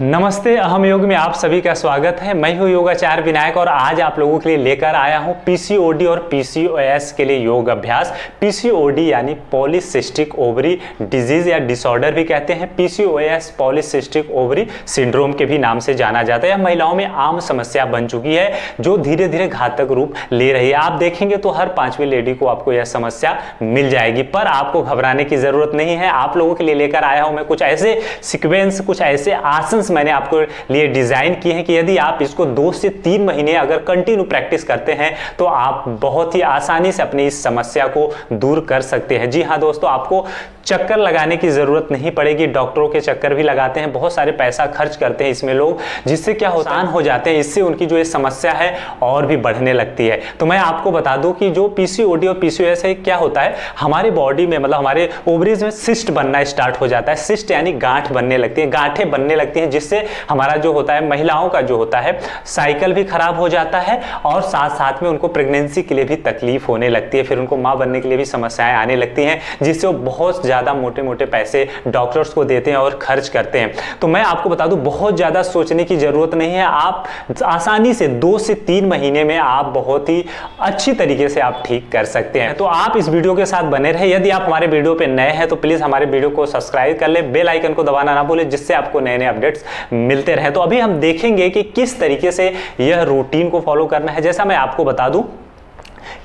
नमस्ते, अहम योग में आप सभी का स्वागत है। मैं हूँ योगाचार्य विनायक और आज आप लोगों के लिए लेकर आया हूँ पीसीओडी और पीसीओएस के लिए योग अभ्यास। पीसीओडी यानी पॉलीसिस्टिक ओवरी डिजीज या डिसऑर्डर भी कहते हैं। पीसीओएस पॉलीसिस्टिक ओवरी सिंड्रोम के भी नाम से जाना जाता है। यह महिलाओं में आम समस्या बन चुकी है जो धीरे धीरे घातक रूप ले रही है। आप देखेंगे तो हर 5वीं लेडी को आपको यह समस्या मिल जाएगी, पर आपको घबराने की जरूरत नहीं है। आप लोगों के लिए लेकर आया हूँ मैं कुछ ऐसे सीक्वेंस, कुछ ऐसे आसन मैंने आपको लिए डिजाइन किए हैं कि यदि आप इसको 2 से 3 महीने अगर कंटिन्यू प्रैक्टिस करते हैं तो आप बहुत ही आसानी से अपनी इस समस्या को दूर कर सकते हैं। जी हाँ दोस्तों, आपको चक्कर लगाने की जरूरत नहीं पड़ेगी। डॉक्टरों के चक्कर भी लगाते हैं, बहुत सारे पैसा खर्च करते हैं इसमें लोग, जिससे क्या होता हो जाते हैं, इससे उनकी जो ये समस्या है और भी बढ़ने लगती है। तो मैं आपको बता दूं कि जो पीसीओडी और पीसीओएस है, क्या होता है हमारे बॉडी में, मतलब हमारे ओवरीज में सिस्ट बनना स्टार्ट हो जाता है। सिस्ट यानी गांठ बनने लगती है, गांठें बनने लगती हैं, जिससे हमारा जो होता है, महिलाओं का जो होता है साइकिल भी खराब हो जाता है और साथ साथ में उनको प्रेगनेंसी के लिए भी तकलीफ होने लगती है। फिर उनको मां बनने के लिए भी समस्याएं आने लगती हैं, जिससे वो बहुत ज्यादा मोटे मोटे पैसे डॉक्टर्स को देते हैं और खर्च करते हैं। तो मैं आपको बता दूं, बहुत ज्यादा सोचने की जरूरत नहीं है। आप आसानी से 2 से 3 महीने में आप बहुत ही अच्छी तरीके से आप ठीक कर सकते हैं। तो आप इस वीडियो के साथ बने रहे। यदि आप हमारे वीडियो पे नए हैं तो प्लीज हमारे वीडियो को सब्सक्राइब कर ले, बेल आइकन को दबाना ना भूलें, जिससे आपको नए नए अपडेट्स मिलते रहे। तो अभी हम देखेंगे कि किस तरीके से यह रूटीन को फॉलो करना है। जैसा मैं आपको बता दूं,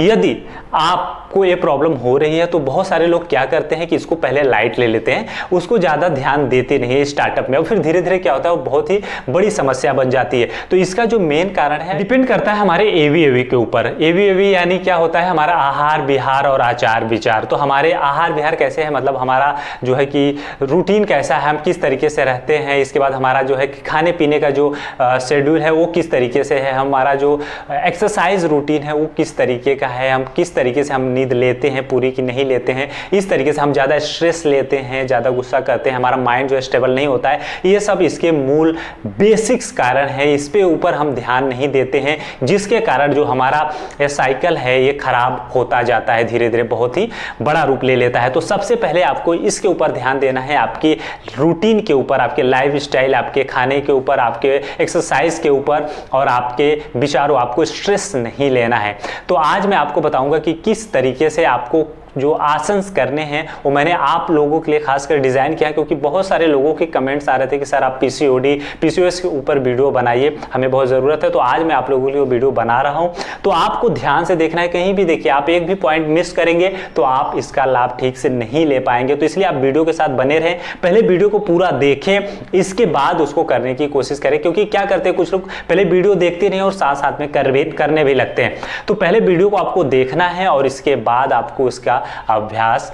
यदि आपको ये प्रॉब्लम हो रही है तो बहुत सारे लोग क्या करते हैं कि इसको पहले लाइट ले लेते हैं, उसको ज्यादा ध्यान देते नहीं है स्टार्टअप में, और फिर धीरे धीरे क्या होता है वो बहुत ही बड़ी समस्या बन जाती है। तो इसका जो मेन कारण है, डिपेंड करता है हमारे एवी के ऊपर। एवी यानी क्या होता है, हमारा आहार विहार और आचार विचार। तो हमारे आहार विहार कैसे है, मतलब हमारा जो है कि रूटीन कैसा है, हम किस तरीके से रहते हैं। इसके बाद हमारा जो है खाने पीने का जो शेड्यूल है वो किस तरीके से है, हमारा जो एक्सरसाइज रूटीन है वो किस तरीके का है, हम किस तरीके से हम नींद लेते हैं पूरी की नहीं लेते हैं, इस तरीके से हम ज़्यादा स्ट्रेस लेते हैं, ज़्यादा गुस्सा करते हैं, हमारा माइंड जो है स्टेबल नहीं होता है। ये सब इसके मूल बेसिक्स कारण है। इस पे ऊपर हम ध्यान नहीं देते हैं, जिसके कारण जो हमारा ये साइकिल है ये खराब होता जाता है, धीरे धीरे बहुत ही बड़ा रूप ले लेता है। तो सबसे पहले आपको इसके ऊपर ध्यान देना है, आपकी रूटीन के ऊपर, आपके लाइफ स्टाइल, आपके खाने के ऊपर, आपके एक्सरसाइज के ऊपर और आपके विचारों। आपको स्ट्रेस नहीं लेना है। तो आज मैं आपको बताऊंगा कि किस तरीके से आपको जो आसन करने हैं वो मैंने आप लोगों के लिए खासकर डिजाइन किया है, क्योंकि बहुत सारे लोगों के कमेंट्स आ रहे थे कि सर आप पीसीओडी पीसीओएस के ऊपर वीडियो बनाइए, हमें बहुत ज़रूरत है। तो आज मैं आप लोगों के लिए वीडियो बना रहा हूं। तो आपको ध्यान से देखना है, कहीं भी देखिए, आप एक भी पॉइंट मिस करेंगे तो आप इसका लाभ ठीक से नहीं ले पाएंगे। तो इसलिए आप वीडियो के साथ बने रहें, पहले वीडियो को पूरा देखें, इसके बाद उसको करने की कोशिश करें। क्योंकि क्या करते हैं कुछ लोग, पहले वीडियो देखते नहीं और साथ साथ में करने भी लगते हैं। तो पहले वीडियो को आपको देखना है और इसके बाद आपको इसका अभ्यास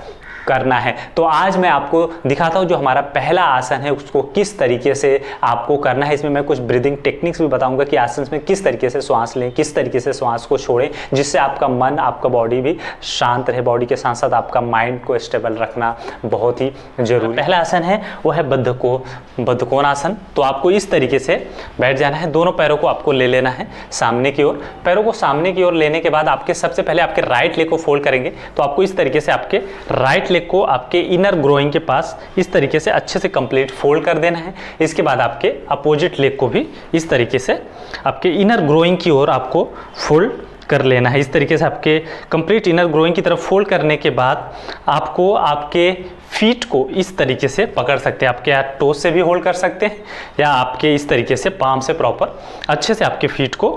करना है। तो आज मैं आपको दिखाता हूं जो हमारा पहला आसन है उसको किस तरीके से आपको करना है। इसमें मैं कुछ ब्रीदिंग टेक्निक्स भी बताऊंगा कि आसन में किस तरीके से श्वास लें, किस तरीके से श्वास को छोड़ें, जिससे आपका मन, आपका बॉडी भी शांत रहे। बॉडी के साथ साथ आपका माइंड को स्टेबल रखना बहुत ही जरूरी। पहला आसन है वो है बद्धकोण आसन। तो आपको इस तरीके से बैठ जाना है, दोनों पैरों को आपको ले लेना है सामने की ओर। पैरों को सामने की ओर लेने के बाद आपके सबसे पहले आपके राइट लेग को फोल्ड करेंगे। तो आपको इस तरीके से आपके राइट लेग को आपके इनर ग्रोइंग के पास इस तरीके से अच्छे से कंप्लीट फोल्ड कर देना है। इसके बाद आपके अपोजिट लेग को भी इस तरीके से आपके इनर ग्रोइंग की ओर आपको फोल्ड कर लेना है। इस तरीके से आपके कंप्लीट इनर ग्रोइंग की तरफ फोल्ड करने के बाद आपको आपके फीट को इस तरीके से पकड़ सकते हैं। आपके टोज से भी होल्ड कर सकते हैं या आपके इस तरीके से पाम से प्रॉपर अच्छे से आपके फीट को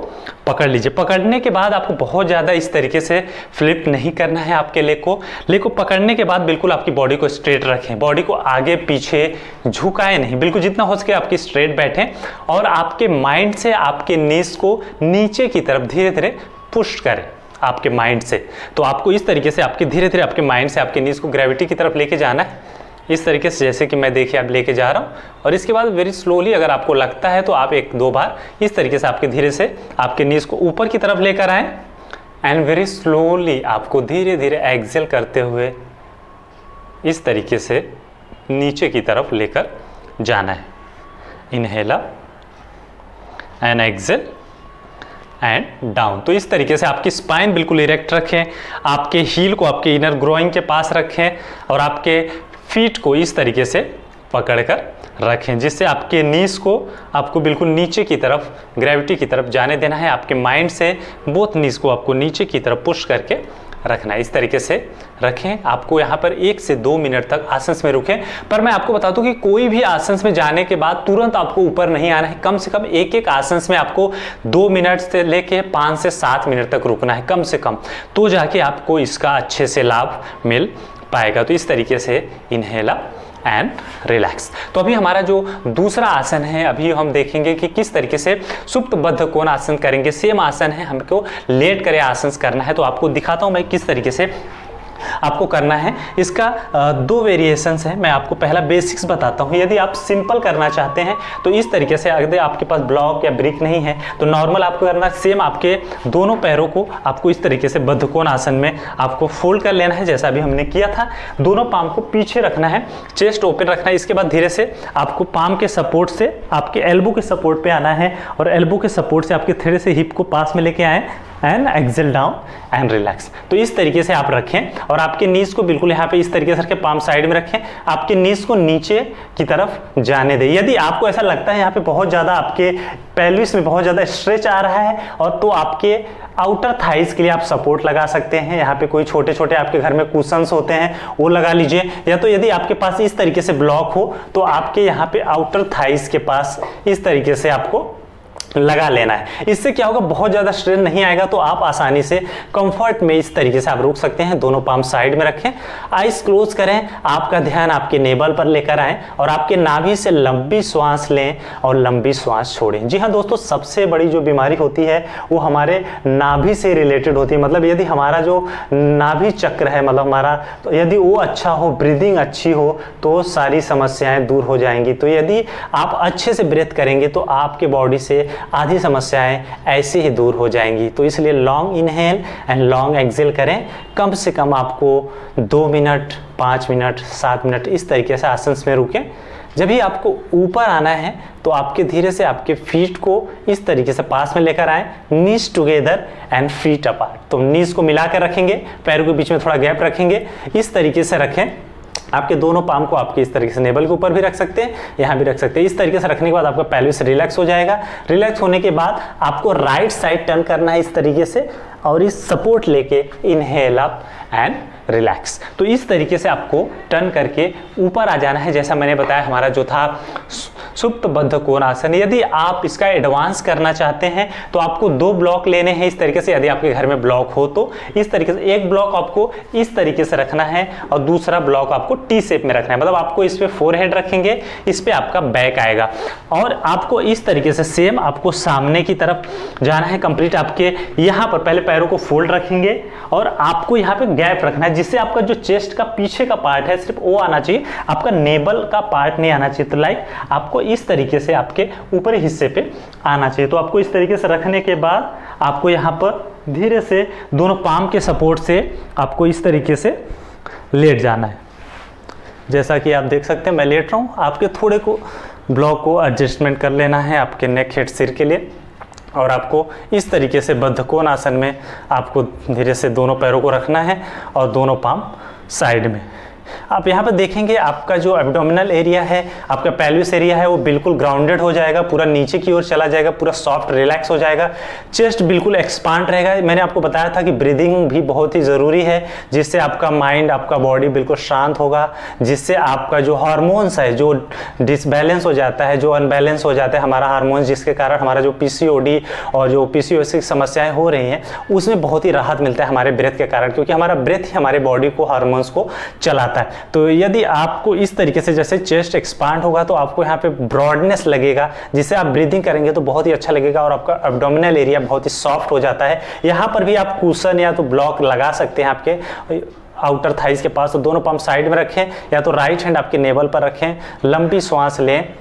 पकड़ लीजिए। पकड़ने के बाद आपको बहुत ज़्यादा इस तरीके से फ्लिप नहीं करना है। आपके लेग को पकड़ने के बाद बिल्कुल आपकी बॉडी को स्ट्रेट रखें, बॉडी को आगे पीछे झुकाए नहीं, बिल्कुल जितना हो सके आपकी स्ट्रेट बैठें और आपके माइंड से आपके नीज को नीचे की तरफ धीरे धीरे पुश करें आपके माइंड से। तो आपको इस तरीके से आपके धीरे धीरे आपके माइंड से आपके नीज को ग्रेविटी की तरफ लेके जाना है, इस तरीके से जैसे कि मैं देखिए अब लेके जा रहा हूँ। और इसके बाद वेरी स्लोली अगर आपको लगता है तो आप 1-2 बार इस तरीके से आपके धीरे से आपके नीज को ऊपर की तरफ लेकर आए एंड वेरी स्लोली आपको धीरे धीरे एक्सेल करते हुए इस तरीके से नीचे की तरफ लेकर जाना है। Inhale up and exhale and down. तो इस तरीके से आपकी स्पाइन बिल्कुल इरेक्ट रखें, आपके हील को आपके इनर ग्रोइंग के पास रखें और आपके फीट को इस तरीके से पकड़कर रखें, जिससे आपके नीज को आपको बिल्कुल नीचे की तरफ, ग्रेविटी की तरफ जाने देना है। आपके माइंड से बोथ नीज को आपको नीचे की तरफ पुश करके रखना है। इस तरीके से रखें। आपको यहाँ पर 1 से 2 मिनट तक आसन में रुकें। पर मैं आपको बता दूं कि कोई भी आसन में जाने के बाद तुरंत आपको ऊपर नहीं आना है। कम से कम एक एक आसन में आपको 2 मिनट से लेके 5 से 7 मिनट तक रुकना है कम से कम, तो जाके आपको इसका अच्छे से लाभ मिल पाएगा। तो इस तरीके से इनहेल अप एंड रिलैक्स। तो अभी हमारा जो दूसरा आसन है, अभी हम देखेंगे कि किस तरीके से सुप्त बद्ध कोण आसन करेंगे। सेम आसन है, हमको लेट करे आसन करना है। तो आपको दिखाता हूं मैं किस तरीके से आपको करना है। इसका 2 वेरिएशंस है। मैं आपको पहला बेसिक्स बताता हूँ। यदि आप सिंपल करना चाहते हैं तो इस तरीके से, अगर आपके पास ब्लॉक या ब्रिक नहीं है तो नॉर्मल आपको करना, सेम आपके दोनों पैरों को आपको इस तरीके से बद्ध कोण आसन में आपको फोल्ड कर लेना है, जैसा अभी हमने किया था। दोनों पाम को पीछे रखना है, चेस्ट ओपन रखना है। इसके बाद धीरे से आपको पाम के सपोर्ट से आपके एल्बो के सपोर्ट पे आना है और एल्बो के सपोर्ट से आपके थोड़े से हिप को पास में लेके आए and exhale down and relax. तो इस तरीके से आप रखें और आपके नीज को बिल्कुल यहाँ पे इस तरीके से रखें, पाम साइड में रखें। आपके नीज को नीचे की तरफ जाने दें। यदि आपको ऐसा लगता है यहाँ पे बहुत ज़्यादा आपके पेल्विस में बहुत ज़्यादा स्ट्रेच आ रहा है, और तो आपके आउटर थाइस के लिए आप सपोर्ट लगा सकते हैं। यहाँ पे कोई छोटे छोटे आपके घर में कुशन्स होते हैं, वो लगा लीजिए। या तो यदि आपके पास इस तरीके से ब्लॉक हो तो आपके यहाँ पे आउटर थाइस के पास इस तरीके से आपको लगा लेना है। इससे क्या होगा, बहुत ज़्यादा स्ट्रेन नहीं आएगा। तो आप आसानी से कंफर्ट में इस तरीके से आप रुक सकते हैं। दोनों पाम साइड में रखें, आइज क्लोज करें, आपका ध्यान आपके नेवल पर लेकर आएं और आपके नाभि से लंबी श्वास लें और लंबी श्वास छोड़ें। जी हाँ दोस्तों, सबसे बड़ी जो बीमारी होती है वो हमारे नाभि से रिलेटेड होती है। मतलब यदि हमारा जो नाभि चक्र है, मतलब हमारा, तो यदि वो अच्छा हो, ब्रीदिंग अच्छी हो, तो सारी समस्याएं दूर हो जाएंगी। तो यदि आप अच्छे से ब्रेथ करेंगे तो आपके बॉडी से आधी समस्याएं ऐसे ही दूर हो जाएंगी। तो इसलिए long inhale and long exhale करें। कम से कम आपको 2 मिनट, 5 मिनट, 7 मिनट इस तरीके से आसन में रुकें। जब भी आपको ऊपर आना है तो आपके धीरे से आपके फीट को इस तरीके से पास में लेकर आएं, नीज टुगेदर एंड फीट अपार्ट। तो नीज को मिलाकर रखेंगे, पैरों के बीच में थोड़ा गैप रखेंगे, इस तरीके से रखें। आपके दोनों पाम को आपके इस तरीके से नेवल के ऊपर भी रख सकते हैं, यहाँ भी रख सकते हैं। इस तरीके से रखने के बाद आपका पेल्विस रिलैक्स हो जाएगा। रिलैक्स होने के बाद आपको राइट साइड टर्न करना है इस तरीके से, और इस सपोर्ट लेके इनहेल अप एंड रिलैक्स। तो इस तरीके से आपको टर्न करके ऊपर आ जाना है। जैसा मैंने बताया, हमारा जो था सुप्त बद्ध कोण आसन। यदि आप इसका एडवांस करना चाहते हैं तो आपको 2 ब्लॉक लेने हैं इस तरीके से। यदि आपके घर में ब्लॉक हो तो इस तरीके से एक ब्लॉक आपको इस तरीके से रखना है और दूसरा ब्लॉक आपको टी शेप में रखना है। मतलब आपको इस पे फोरहेड रखेंगे, इस पे आपका बैक आएगा, और आपको इस तरीके से सेम आपको सामने की तरफ जाना है कंप्लीट। आपके यहाँ पर पहले पैरों को फोल्ड रखेंगे और आपको यहाँ पे गैप रखना है, जिससे आपका जो चेस्ट का पीछे का पार्ट है सिर्फ वो आना चाहिए, आपका नेबल का पार्ट नहीं आना चाहिए। तो लाइक आपको इस तरीके से आपके ऊपरी हिस्से पे आना चाहिए। तो आपको इस तरीके से रखने के बाद आपको यहाँ पर धीरे से दोनों पाम के सपोर्ट से आपको इस तरीके से लेट जाना है। जैसा कि आप देख सकते हैं मैं लेट रहा हूँ। आपके थोड़े को ब्लॉक को एडजस्टमेंट कर लेना है आपके नेक हेड सिर के लिए, और आपको इस तरीके से बद्ध कोण आसन में आपको धीरे से दोनों पैरों को रखना है और दोनों पाम साइड में। आप यहाँ पर देखेंगे आपका जो एब्डोमिनल एरिया है, आपका पेल्विस एरिया है, वो बिल्कुल ग्राउंडेड हो जाएगा, पूरा नीचे की ओर चला जाएगा, पूरा सॉफ्ट रिलैक्स हो जाएगा। चेस्ट बिल्कुल एक्सपांड रहेगा। मैंने आपको बताया था कि ब्रीदिंग भी बहुत ही ज़रूरी है, जिससे आपका माइंड, आपका बॉडी बिल्कुल शांत होगा, जिससे आपका जो हार्मोन्स है जो डिसबैलेंस हो जाता है, जो अनबैलेंस हो जाता है हमारा हार्मोन्स, जिसके कारण हमारा जो PCOD और जो PCOS की समस्याएं हो रही हैं, उसमें बहुत ही राहत मिलता है हमारे ब्रेथ के कारण, क्योंकि हमारा ब्रेथ ही हमारे बॉडी को, हार्मोन्स को चलाता है। तो यदि आपको इस तरीके से जैसे चेस्ट एक्सपांड होगा तो आपको यहाँ पे ब्रॉडनेस लगेगा, जिससे आप ब्रीदिंग करेंगे तो बहुत ही अच्छा लगेगा, और आपका एब्डोमिनल एरिया बहुत ही सॉफ्ट हो जाता है। यहाँ पर भी आप कुशन या तो ब्लॉक लगा सकते हैं आपके आउटर थाइस के पास। तो दोनों पाम साइड में रखें, या तो राइट हैंड आपके नेवल पर रखें, लंबी श्वास लें,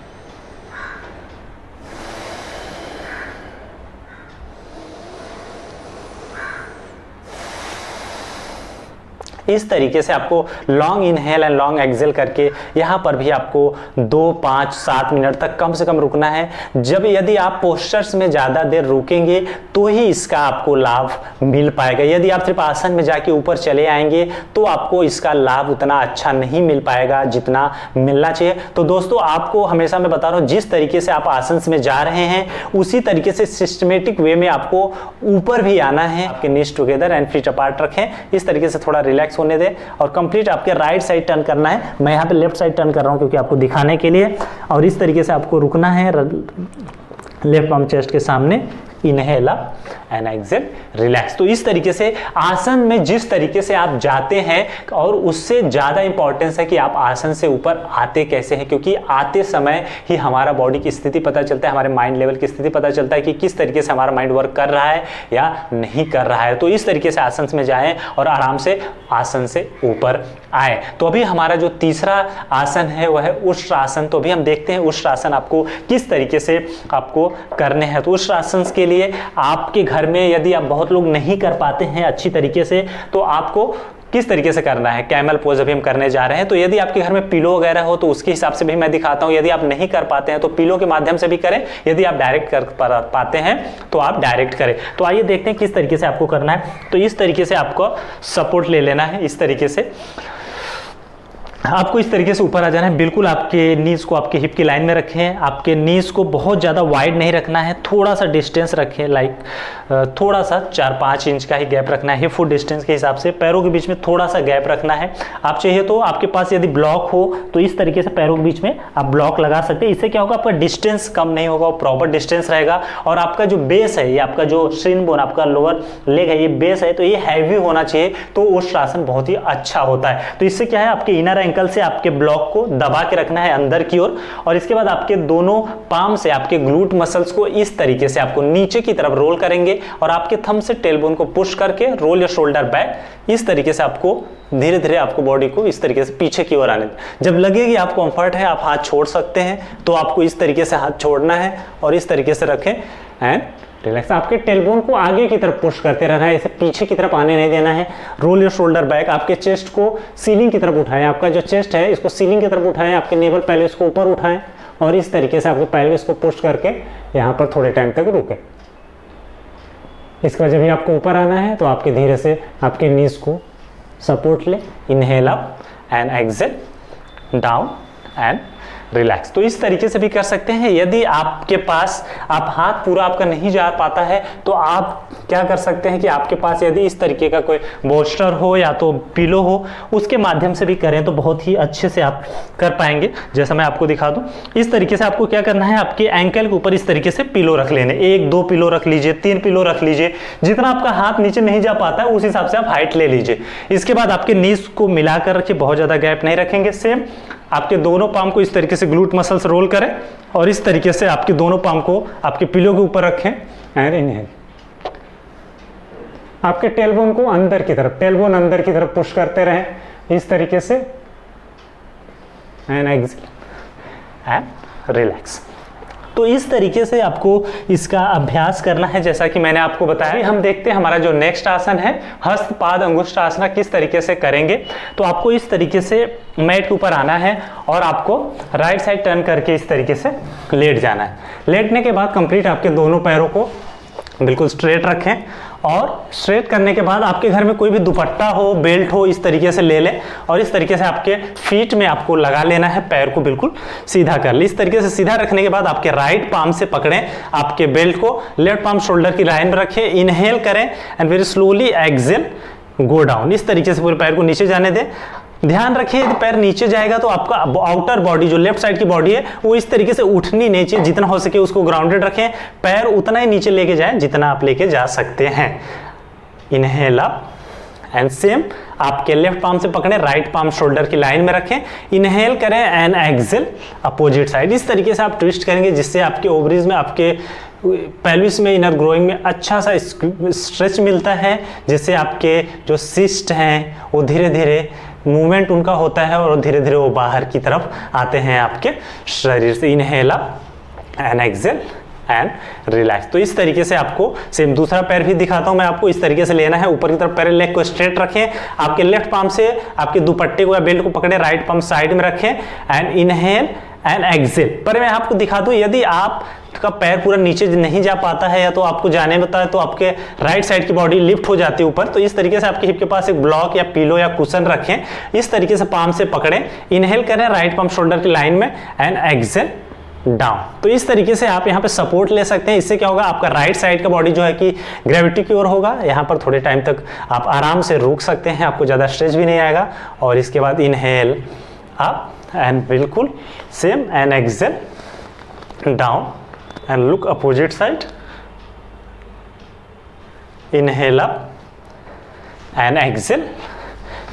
इस तरीके से आपको long inhale and long exhale करके यहाँ पर भी आपको 2, 5, 7 मिनट तक कम से कम रुकना है। जब यदि आप पोस्चर्स में ज़्यादा देर रुकेंगे तो ही इसका आपको लाभ मिल पाएगा। यदि आप सिर्फ आसन में जाके ऊपर चले आएंगे तो आपको इसका लाभ उतना अच्छा नहीं मिल पाएगा जितना मिलना चाहिए। तो दोस्तों आपको हमेशा मैं बता रहा हूँ, जिस तरीके से आप आसन में जा रहे हैं उसी तरीके से सिस्टमेटिक वे में आपको ऊपर भी आना है। आपके नीज टुगेदर एंड फीट अपार्ट रखें, इस तरीके से थोड़ा रिलैक्स होने दें और कंप्लीट आपके राइट साइड टर्न करना है। मैं यहाँ पे लेफ्ट साइड टर्न कर रहा हूँ क्योंकि आपको दिखाने के लिए, और इस तरीके से आपको रुकना है लेफ्ट पाम चेस्ट के सामने, inhale up and exhale, relax. तो इस तरीके से आसन में जिस तरीके से आप जाते हैं, और उससे ज़्यादा इंपॉर्टेंस है कि आप आसन से ऊपर आते कैसे हैं, क्योंकि आते समय ही हमारा बॉडी की स्थिति पता चलता है, हमारे माइंड लेवल की स्थिति पता चलता है कि किस तरीके से हमारा माइंड वर्क कर रहा है या नहीं कर रहा है। तो इस तरीके से आसन में जाएं और आराम से आसन से ऊपर आए। तो अभी हमारा जो तीसरा आसन है वह है उष्ट्रासन। तो अभी हम देखते हैं उष्ट्रासन आपको किस तरीके से आपको करने हैं। तो उष्ट्रासन के लिए आपके घर में यदि आप बहुत लोग नहीं कर पाते हैं अच्छी तरीके से, तो आपको किस तरीके से करना है, कैमल पोज अभी हम करने जा रहे हैं। तो यदि आपके घर में पिलो वगैरह हो तो उसके हिसाब से भी मैं दिखाता हूं। यदि आप नहीं कर पाते हैं तो पिलो के माध्यम से भी करें, यदि आप डायरेक्ट कर पाते हैं तो आप डायरेक्ट करें। तो आइए देखते हैं किस तरीके से आपको करना है। तो इस तरीके से आपको सपोर्ट ले लेना है, इस तरीके से आपको इस तरीके से ऊपर आ जाना है। बिल्कुल आपके नीज को आपके हिप की लाइन में रखें, आपके नीज को बहुत ज़्यादा वाइड नहीं रखना है, थोड़ा सा डिस्टेंस रखें, लाइक थोड़ा सा 4-5 इंच का ही गैप रखना है हिप फुट डिस्टेंस के हिसाब से। पैरों के बीच में थोड़ा सा गैप रखना है। आप चाहिए तो आपके पास यदि ब्लॉक हो तो इस तरीके से पैरों के बीच में आप ब्लॉक लगा सकते हैं। इससे क्या होगा, आपका डिस्टेंस कम नहीं होगा, प्रॉपर डिस्टेंस रहेगा। और आपका जो बेस है, ये आपका जो शिन बोन, आपका लोअर लेग है, ये बेस है, तो ये हैवी होना चाहिए। तो उष्ट्रासन बहुत ही अच्छा होता है। तो इससे क्या है, आपके इनर एंकल से आपके ब्लॉक को दबा के रखना है अंदर की ओर, और इसके बाद आपके दोनों पाम से आपके ग्लूट मसल्स को इस तरीके से आपको नीचे की तरफ रोल करेंगे, और आपके थंब से टेलबोन को पुश करके रोल योर शोल्डर बैक। इस तरीके से आपको धीरे धीरे आपको बॉडी को इस तरीके से पीछे की ओर आने दें। जब लगे कि आपको कंफर्ट है, आप हाथ छोड़ सकते हैं, तो आपको इस तरीके से हाथ छोड़ना है और इस तरीके से रखें एंड रिलैक्स। आपके टेलबोन को आगे की तरफ पुश करते रहना है, इसे पीछे की तरफ आने नहीं देना है। रोल योर शोल्डर बैक, आपके चेस्ट को सीलिंग की तरफ उठाएं, आपका जो चेस्ट है इसको सीलिंग की तरफ उठाएं, आपके नेवल पेल्विस को ऊपर उठाएं, और इस तरीके से आपके पेल्विस को पुश करके यहाँ पर थोड़े टाइम तक रुकें। इसके बाद जब भी आपको ऊपर आना है तो आपके धीरे से आपके नीज को सपोर्ट ले, inhale up and exhale, down and relax. तो इस तरीके से भी कर सकते हैं। यदि आपके पास आप हाथ पूरा आपका नहीं जा पाता है तो आप क्या कर सकते हैं कि आपके पास यदि इस तरीके का कोई बोस्टर हो या तो पिलो हो, उसके माध्यम से भी करें तो बहुत ही अच्छे से आप कर पाएंगे। जैसा मैं आपको दिखा दूं, इस तरीके से आपको क्या करना है, आपके एंकल के ऊपर इस तरीके से पिलो रख लेने, 1-2 पिलो रख लीजिए, 3 पिलो रख लीजिए, जितना आपका हाथ नीचे नहीं जा पाता है उस हिसाब से आप हाइट ले लीजिए। इसके बाद आपके नीज को मिलाकर रखिए, बहुत ज्यादा गैप नहीं रखेंगे। सेम आपके दोनों पाम को इस तरीके से ग्लूट मसल्स रोल करें और इस तरीके से आपके दोनों पाम को आपके पिलो के ऊपर रखें एंड इनहेल। आपके टेलबोन को अंदर की तरफ, टेलबोन अंदर की तरफ पुश करते रहें इस तरीके से एंड एक्सेल एंड रिलैक्स। तो इस तरीके से आपको इसका अभ्यास करना है, जैसा कि मैंने आपको बताया। हम देखते हैं हमारा जो नेक्स्ट आसन है, हस्त पाद अंगुष्ठ आसन, किस तरीके से करेंगे। तो आपको इस तरीके से मैट के ऊपर आना है और आपको राइट साइड टर्न करके इस तरीके से लेट जाना है। लेटने के बाद कंप्लीट आपके दोनों पैरों को बिल्कुल स्ट्रेट रखें, और स्ट्रेट करने के बाद आपके घर में कोई भी दुपट्टा हो, बेल्ट हो, इस तरीके से ले लें और इस तरीके से आपके फीट में आपको लगा लेना है, पैर को बिल्कुल सीधा कर ले। इस तरीके से सीधा रखने के बाद आपके राइट पाम से पकड़ें आपके बेल्ट को, लेफ्ट पाम शोल्डर की लाइन में रखें, इनहेल करें and very slowly exhale, go down. इस तरीके से पूरे पैर को नीचे जाने दें। ध्यान रखिए यदि पैर नीचे जाएगा तो आपका आउटर बॉडी, जो लेफ्ट साइड की बॉडी है, वो इस तरीके से उठनी नहीं चाहिए। जितना हो सके उसको ग्राउंडेड रखें, पैर उतना ही नीचे लेके जाएं जितना आप लेके जा सकते हैं। इनहेल अप एंड सेम आपके लेफ्ट पाम से पकड़ें, राइट पाम शोल्डर की लाइन में रखें, इनहेल करें एंड एक्सेल अपोजिट साइड। इस तरीके से आप ट्विस्ट करेंगे जिससे आपके ओवरीज में, आपके पेल्विस में, इनर ग्रोइंग में अच्छा सा स्ट्रेच मिलता है, जिससे आपके जो सिस्ट हैं वो धीरे धीरे मूवमेंट उनका होता है और धीरे धीरे वो बाहर की तरफ आते हैं आपके शरीर से। Inhale up and exhale and relax. तो इस तरीके से आपको सेम दूसरा पैर भी दिखाता हूं मैं आपको। इस तरीके से लेना है, ऊपर की तरफ पैर, लेग को स्ट्रेट रखें, आपके लेफ्ट पाम से आपके दुपट्टे को या बेल्ट को पकड़े, राइट पाम साइड में रखें एंड इनहेल एंड एक्सेल। पर मैं आपको दिखा दूं, यदि आप का पैर पूरा नीचे नहीं जा पाता है या तो आपको जाने में है तो आपके राइट साइड की बॉडी लिफ्ट हो जाती है ऊपर, तो इस तरीके से आपके हिप के पास एक ब्लॉक या पिलो या कुशन रखें, इस तरीके से पाम से पकड़ें, इनहेल करें राइट पाम शोल्डर की लाइन में एंड एक्सेल डाउन। तो इस तरीके से आप यहाँ पे सपोर्ट ले सकते हैं। इससे क्या होगा, आपका राइट साइड का बॉडी जो है कि ग्रेविटी की ओर होगा। यहाँ पर थोड़े टाइम तक आप आराम से रुक सकते हैं, आपको ज़्यादा स्ट्रेच भी नहीं आएगा। और इसके बाद इनहेल अप एंड बिल्कुल same and exhale down and look opposite side, inhale up and exhale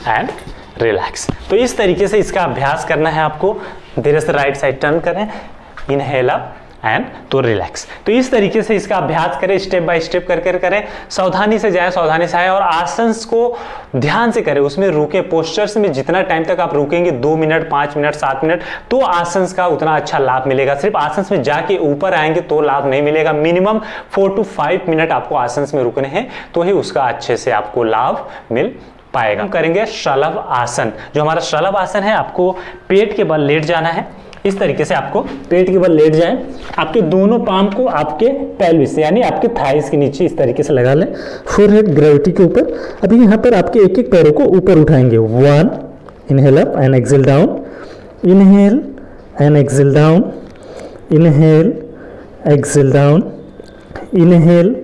and relax. तो इस तरीके से इसका अभ्यास करना है आपको। धीरे से राइट साइड टर्न करें, इनहेल अप एंड तो रिलैक्स। तो इस तरीके से इसका अभ्यास करें, स्टेप बाय स्टेप करके करें, सावधानी से जाएं, सावधानी से आए और आसन्स को ध्यान से करें, उसमें रुके। पोस्चर्स में जितना टाइम तक आप रुकेंगे, 2 मिनट, 5 मिनट, 7 मिनट, तो आसन्स का उतना अच्छा लाभ मिलेगा। सिर्फ आसन्स में जाके ऊपर आएंगे तो लाभ नहीं मिलेगा। मिनिमम 4 to 5 मिनट आपको आसन्स में रुकने हैं, तो ही उसका अच्छे से आपको लाभ मिल पाएगा। हम करेंगे शलभ आसन। जो हमारा शलभ आसन है, आपको पेट के बल लेट जाना है। इस तरीके से आपको पेट के बल लेट जाएं, आपके दोनों पाम को आपके पेल्विस यानी आपके थाइस के नीचे इस तरीके से लगा लें, फोरहेड ग्रेविटी के ऊपर। अभी यहाँ पर आपके एक एक पैरों को ऊपर उठाएंगे। 1 inhale up and exhale down, inhale and exhale down, inhale exhale down, inhale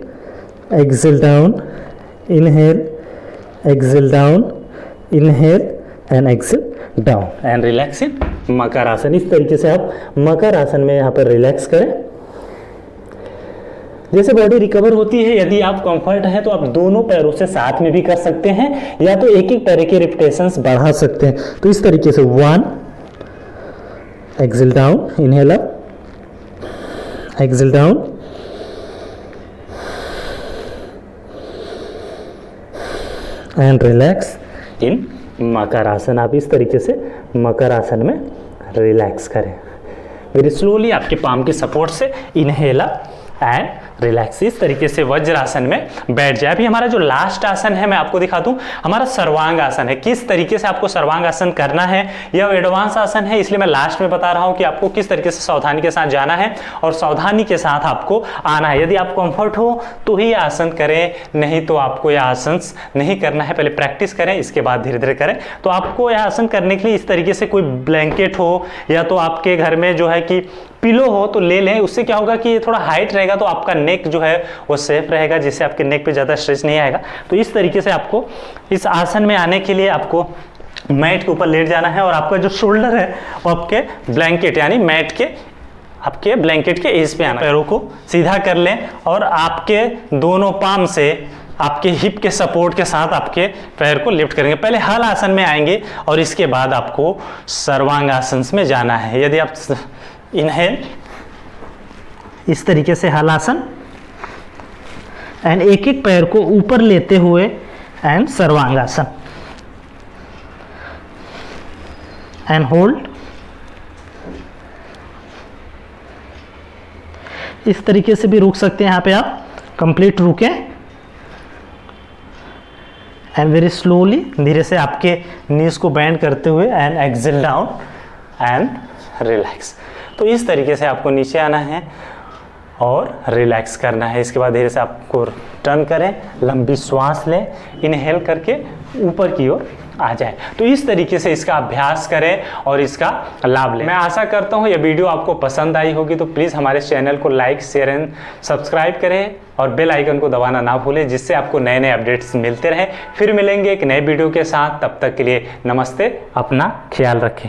exhale down, inhale exhale down, inhale and exhale down and relax in makar asana. इस तरीके से आप मकर आसन में यहाँ पर रिलैक्स करें। जैसे बॉडी रिकवर होती है, यदि आप कंफर्ट है तो आप दोनों पैरों से साथ में भी कर सकते हैं या तो एक एक पैर के रिपिटेशंस बढ़ा सकते हैं। तो इस तरीके से 1 exhale down, inhale up, exhale down, and relax in makar asana. आप इस तरीके से मकर आसन में रिलैक्स करें। वेरी स्लोली आपके पाम के सपोर्ट से इनहेल अप एंड रिलैक्स। इस तरीके से वज्रासन में बैठ जाए। अभी हमारा जो लास्ट आसन है मैं आपको दिखा दूं, हमारा सर्वांग आसन है। किस तरीके से आपको सर्वांग आसन करना है, यह एडवांस आसन है, इसलिए मैं लास्ट में बता रहा हूं कि आपको किस तरीके से सावधानी के साथ जाना है और सावधानी के साथ आपको आना है। यदि आप कंफर्ट हो तो ही आसन करें, नहीं तो आपको यह आसन नहीं करना है। पहले प्रैक्टिस करें, इसके बाद धीरे धीरे करें। तो आपको यह आसन करने के लिए इस तरीके से कोई ब्लैंकेट हो या तो आपके घर में जो है कि पिलो हो तो ले लें। उससे क्या होगा कि ये थोड़ा हाइट रहेगा तो आपका नेक जो है वो सेफ रहेगा, जिससे आपके नेक पे ज़्यादा स्ट्रेस नहीं आएगा। तो इस तरीके से आपको इस आसन में आने के लिए आपको मैट के ऊपर लेट जाना है और आपका जो शोल्डर है वो आपके ब्लैंकेट यानी मैट के आपके ब्लैंकेट के एज पे आना। पैरों को सीधा कर लें और आपके दोनों पाम से आपके हिप के सपोर्ट के साथ आपके पैर को लिफ्ट करेंगे। पहले हल आसन में आएंगे और इसके बाद आपको सर्वांग आसन में जाना है। यदि आप इनहेल इस तरीके से हल आसन एंड एक एक पैर को ऊपर लेते हुए एंड सर्वांग आसन एंड होल्ड। इस तरीके से भी रुक सकते हैं, यहाँ पे आप कंप्लीट रुकें एंड वेरी स्लोली धीरे से आपके नीज को बेंड करते हुए and exhale down and relax. तो इस तरीके से आपको नीचे आना है और रिलैक्स करना है। इसके बाद धीरे से आपको टर्न करें, लंबी श्वास लें, इनहेल करके ऊपर की ओर आ जाए। तो इस तरीके से इसका अभ्यास करें और इसका लाभ लें। मैं आशा करता हूँ यह वीडियो आपको पसंद आई होगी। तो प्लीज़ हमारे चैनल को लाइक, शेयर एंड सब्सक्राइब करें और बेल आइकन को दबाना ना भूलें, जिससे आपको नए नए अपडेट्स मिलते रहें। फिर मिलेंगे एक नए वीडियो के साथ, तब तक के लिए नमस्ते, अपना ख्याल रखें।